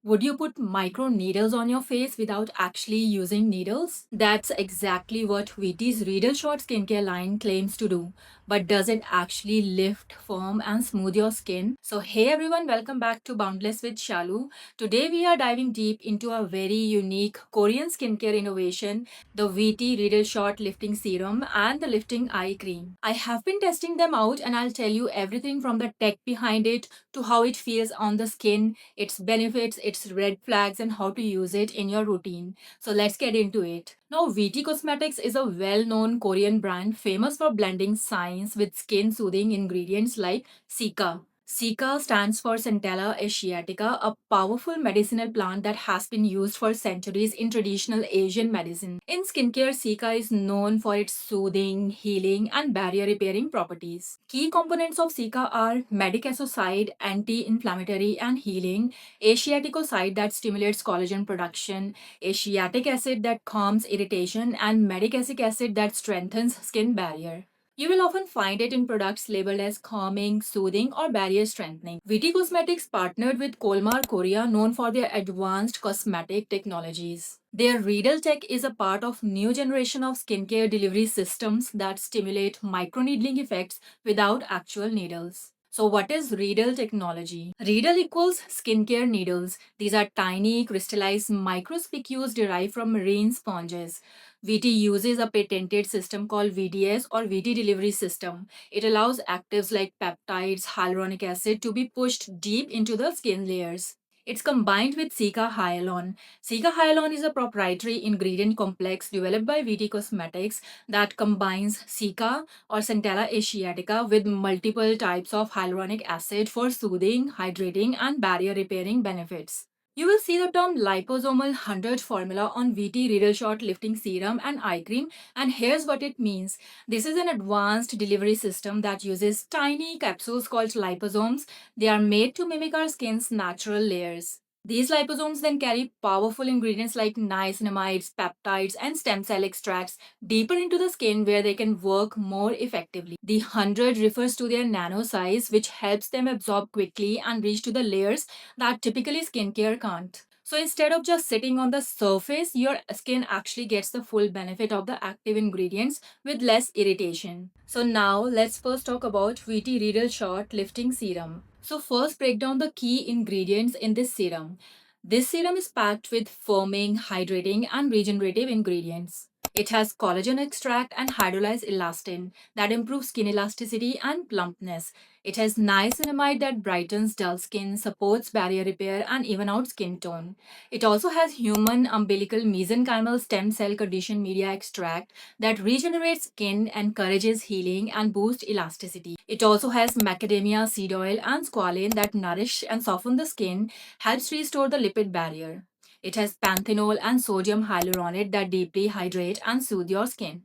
Would you put micro needles on your face without actually using needles? That's exactly what VT's Riedel Short skincare line claims to do. But does it actually lift, firm, and smooth your skin? So, hey everyone, welcome back to Boundless with Shalu. Today we are diving deep into a very unique Korean skincare innovation, the VT Riedel Short Lifting Serum and the Lifting Eye Cream. I have been testing them out and I'll tell you everything from the tech behind it to how it feels on the skin, its benefits, its red flags, and how to use it in your routine. So let's get into it. Now, VT Cosmetics is a well known Korean brand famous for blending science with skin soothing ingredients like Sika. Sika stands for Centella asiatica, a powerful medicinal plant that has been used for centuries in traditional Asian medicine. In skincare, Sika is known for its soothing, healing, and barrier repairing properties. Key components of Sika are medicaicide, anti-inflammatory and healing, asiaticoside that stimulates collagen production, asiatic acid that calms irritation, and medicacic acid that strengthens skin barrier. You will often find it in products labeled as calming, soothing, or barrier strengthening. VT Cosmetics partnered with Kolmar Korea, known for their advanced cosmetic technologies. Their Riedel Tech is a part of new generation of skincare delivery systems that stimulate microneedling effects without actual needles. So, what is Riedel technology? Riedel equals skincare needles. These are tiny crystallized microspicules derived from marine sponges. VT uses a patented system called VDS or VT delivery system. It allows actives like peptides, hyaluronic acid to be pushed deep into the skin layers. It's combined with Sika Hyalon. Sika Hyalon is a proprietary ingredient complex developed by VT Cosmetics that combines Sika or Centella asiatica with multiple types of hyaluronic acid for soothing, hydrating, and barrier repairing benefits. You will see the term liposomal 100 formula on VT Riedel Short Lifting Serum and Eye Cream, and here's what it means. This is an advanced delivery system that uses tiny capsules called liposomes. They are made to mimic our skin's natural layers. These liposomes then carry powerful ingredients like niacinamides, peptides, and stem cell extracts deeper into the skin where they can work more effectively. The 100 refers to their nano size, which helps them absorb quickly and reach to the layers that typically skincare can't. So instead of just sitting on the surface, your skin actually gets the full benefit of the active ingredients with less irritation. So now let's first talk about VT Riedel Short Lifting Serum. So first break down the key ingredients in this serum. This serum is packed with firming, hydrating, and regenerative ingredients. It has collagen extract and hydrolyzed elastin that improves skin elasticity and plumpness. It has niacinamide that brightens dull skin, supports barrier repair, and even out skin tone. It also has human umbilical mesenchymal stem cell conditioned media extract that regenerates skin, encourages healing, and boosts elasticity. It also has macadamia seed oil and squalane that nourish and soften the skin, helps restore the lipid barrier. It has panthenol and sodium hyaluronate that deeply hydrate and soothe your skin.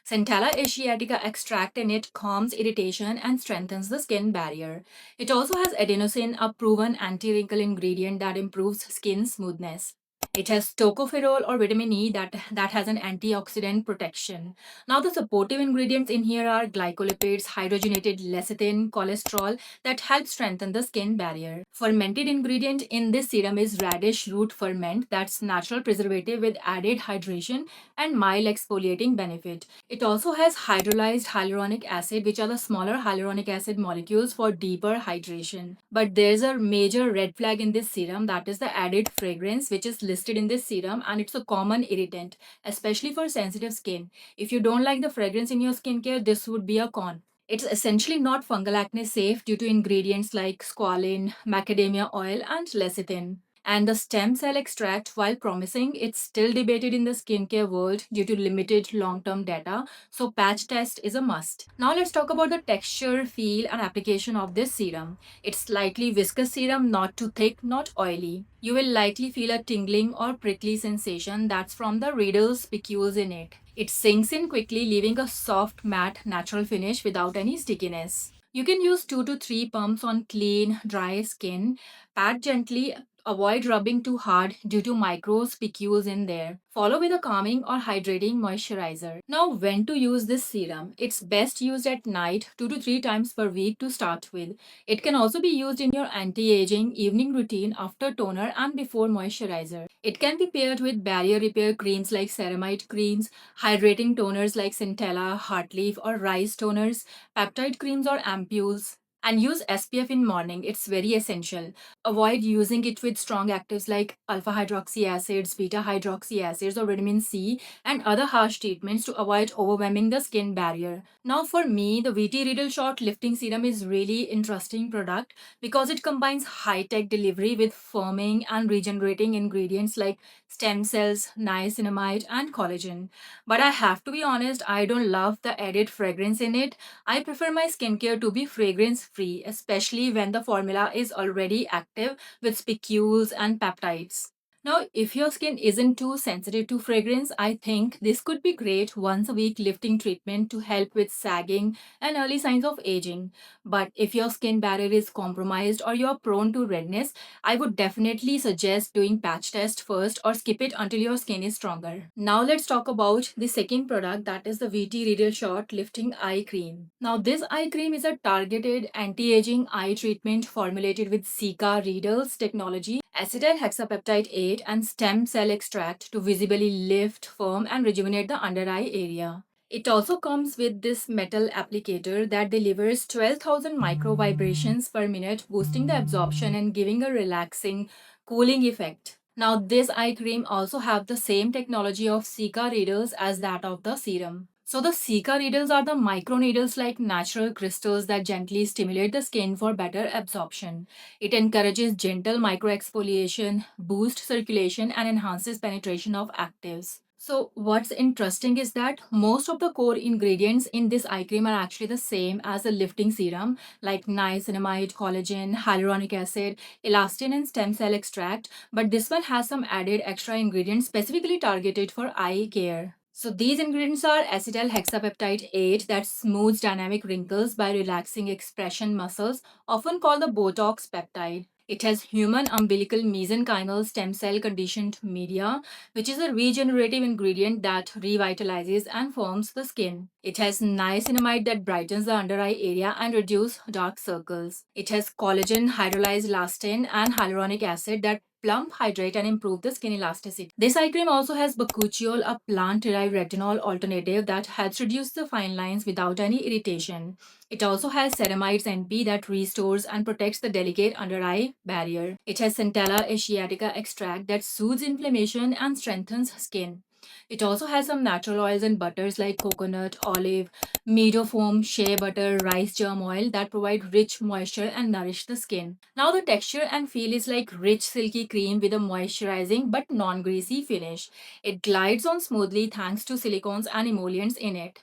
Centella asiatica extract in it calms irritation and strengthens the skin barrier. It also has adenosine, a proven anti-wrinkle ingredient that improves skin smoothness. It has tocopherol or vitamin E that has an antioxidant protection. Now, the supportive ingredients in here are glycolipids, hydrogenated lecithin, cholesterol that help strengthen the skin barrier. Fermented ingredient in this serum is radish root ferment, that's natural preservative with added hydration and mild exfoliating benefit. It also has hydrolyzed hyaluronic acid, which are the smaller hyaluronic acid molecules for deeper hydration. But there's a major red flag in this serum, that is the added fragrance, which is listed in this serum, and it's a common irritant, especially for sensitive skin. If you don't like the fragrance in your skincare, this would be a con. It's essentially not fungal acne safe due to ingredients like squalane, macadamia oil, and lecithin. And the stem cell extract, while promising, it's still debated in the skincare world due to limited long term data, so patch test is a must. Now let's talk about the texture, feel, and application of this serum. It's slightly viscous serum, not too thick, not oily. You will likely feel a tingling or prickly sensation that's from the Riedel spicules in it. It sinks in quickly, leaving a soft, matte, natural finish without any stickiness. You can use 2 to 3 pumps on clean, dry skin. Pat gently Avoid rubbing too hard due to microspicules in there. Follow with a calming or hydrating moisturizer. Now, when to use this serum? It's best used at night 2 to 3 times per week to start with. It can also be used in your anti-aging evening routine after toner and before moisturizer. It can be paired with barrier repair creams like ceramide creams, hydrating toners like Centella, Heartleaf or Rice toners, peptide creams or ampules, and use SPF in morning. It's very essential. Avoid using it with strong actives like alpha hydroxy acids, beta hydroxy acids, or vitamin C, and other harsh treatments to avoid overwhelming the skin barrier. Now, for me, the VT Riddle Shot Lifting Serum is really interesting product because it combines high-tech delivery with firming and regenerating ingredients like stem cells, niacinamide, and collagen. But I have to be honest, I don't love the added fragrance in it. I prefer my skincare to be fragrance free, especially when the formula is already active with spicules and peptides. Now, if your skin isn't too sensitive to fragrance, I think this could be great once a week lifting treatment to help with sagging and early signs of aging. But if your skin barrier is compromised or you're prone to redness, I would definitely suggest doing patch test first or skip it until your skin is stronger. Now let's talk about the second product, that is the VT Riddle Shot Lifting Eye Cream. Now this eye cream is a targeted anti-aging eye treatment formulated with Zika Riddle's technology, acetyl hexapeptide 8 and stem cell extract to visibly lift, firm and rejuvenate the under eye area. It also comes with this metal applicator that delivers 12,000 micro vibrations per minute, boosting the absorption and giving a relaxing, cooling effect. Now, this eye cream also have the same technology of Zika needles as that of the serum. So the Zika needles are the micro needles like natural crystals that gently stimulate the skin for better absorption. It encourages gentle microexfoliation, boosts circulation, and enhances penetration of actives. So, what's interesting is that most of the core ingredients in this eye cream are actually the same as the lifting serum, like niacinamide, collagen, hyaluronic acid, elastin, and stem cell extract. But this one has some added extra ingredients specifically targeted for eye care. So these ingredients are acetyl hexapeptide 8 that smooths dynamic wrinkles by relaxing expression muscles, often called the Botox peptide. It has human umbilical mesenchymal stem cell conditioned media, which is a regenerative ingredient that revitalizes and firms the skin. It has niacinamide that brightens the under eye area and reduces dark circles. It has collagen, hydrolyzed elastin, and hyaluronic acid that plump, hydrate, and improve the skin elasticity. This eye cream also has bakuchiol, a plant-derived retinol alternative that helps reduce the fine lines without any irritation. It also has ceramides NP that restores and protects the delicate under eye barrier. It has Centella asiatica extract that soothes inflammation and strengthens skin. It also has some natural oils and butters like coconut, olive, meadow foam, shea butter, rice germ oil that provide rich moisture and nourish the skin. Now the texture and feel is like rich silky cream with a moisturizing but non-greasy finish. It glides on smoothly thanks to silicones and emollients in it.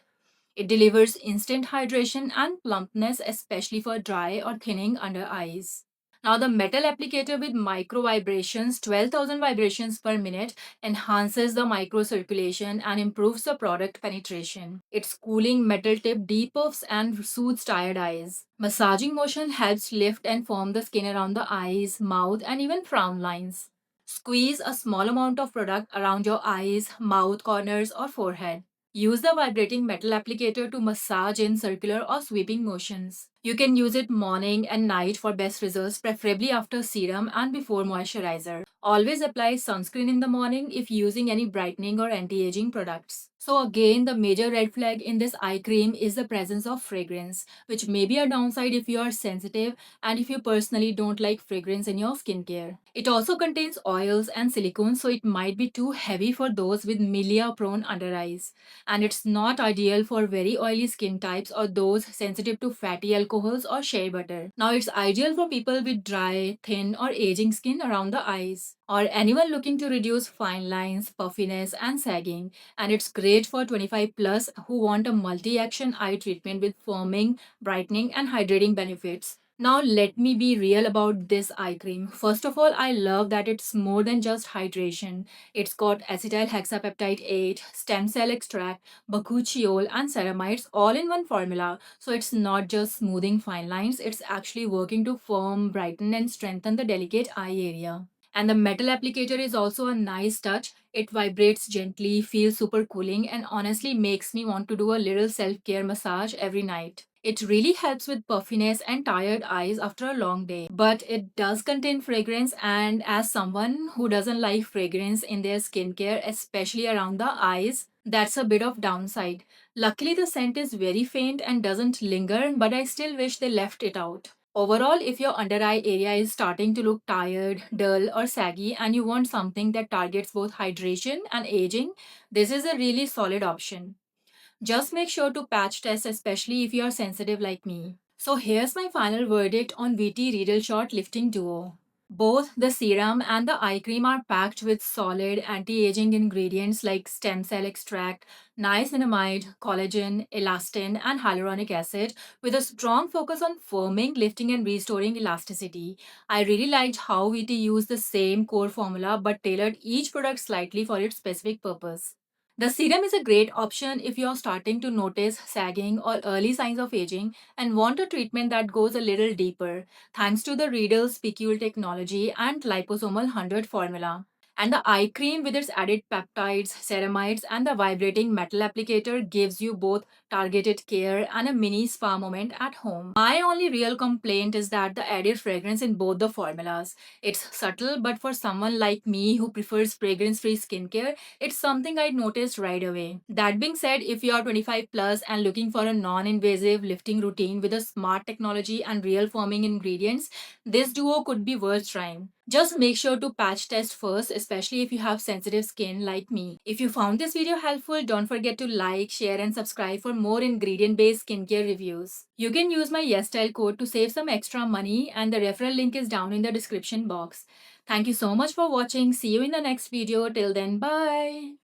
It delivers instant hydration and plumpness, especially for dry or thinning under eyes. Now, the metal applicator with micro vibrations, 12,000 vibrations per minute, enhances the microcirculation and improves the product penetration. Its cooling metal tip depuffs and soothes tired eyes. Massaging motion helps lift and firm the skin around the eyes, mouth, and even frown lines. Squeeze a small amount of product around your eyes, mouth corners, or forehead. Use the vibrating metal applicator to massage in circular or sweeping motions. You can use it morning and night for best results, preferably after serum and before moisturizer. Always apply sunscreen in the morning if using any brightening or anti-aging products. So again, the major red flag in this eye cream is the presence of fragrance, which may be a downside if you are sensitive and if you personally don't like fragrance in your skincare. It also contains oils and silicones, so it might be too heavy for those with milia prone under eyes. And it's not ideal for very oily skin types or those sensitive to fatty alcohols or shea butter. Now, it's ideal for people with dry, thin, or aging skin around the eyes, or anyone looking to reduce fine lines, puffiness, and sagging. And it's great for 25 plus who want a multi action eye treatment with firming, brightening, and hydrating benefits. Now, let me be real about this eye cream. First of all, I love that it's more than just hydration. It's got acetyl hexapeptide 8, stem cell extract, bakuchiol, and ceramides all in one formula. So it's not just smoothing fine lines, it's actually working to firm, brighten, and strengthen the delicate eye area. And the metal applicator is also a nice touch. It vibrates gently, feels super cooling, and honestly makes me want to do a little self care massage every night. It really helps with puffiness and tired eyes after a long day. But it does contain fragrance, and as someone who doesn't like fragrance in their skincare, especially around the eyes, that's a bit of downside. Luckily, the scent is very faint and doesn't linger, but I still wish they left it out. Overall, if your under eye area is starting to look tired, dull, or saggy, and you want something that targets both hydration and aging, this is a really solid option. Just make sure to patch test, especially if you are sensitive like me. So here's my final verdict on VT Riedel Short Lifting Duo. Both the serum and the eye cream are packed with solid anti-aging ingredients like stem cell extract, niacinamide, collagen, elastin, and hyaluronic acid with a strong focus on firming, lifting, and restoring elasticity. I really liked how VT used the same core formula but tailored each product slightly for its specific purpose. The serum is a great option if you're starting to notice sagging or early signs of aging and want a treatment that goes a little deeper, thanks to the Riedel's PQL technology and liposomal 100 formula. And the eye cream with its added peptides, ceramides, and the vibrating metal applicator gives you both targeted care and a mini spa moment at home. My only real complaint is that the added fragrance in both the formulas. It's subtle, but for someone like me who prefers fragrance free skincare, it's something I noticed right away. That being said, if you are 25 plus and looking for a non invasive lifting routine with a smart technology and real firming ingredients, this duo could be worth trying. Just make sure to patch test first, especially if you have sensitive skin like me. If you found this video helpful, don't forget to like, share, and subscribe for more ingredient based skincare reviews. You can use my YesStyle code to save some extra money, and the referral link is down in the description box. Thank you so much for watching. See you in the next video. Till then, bye.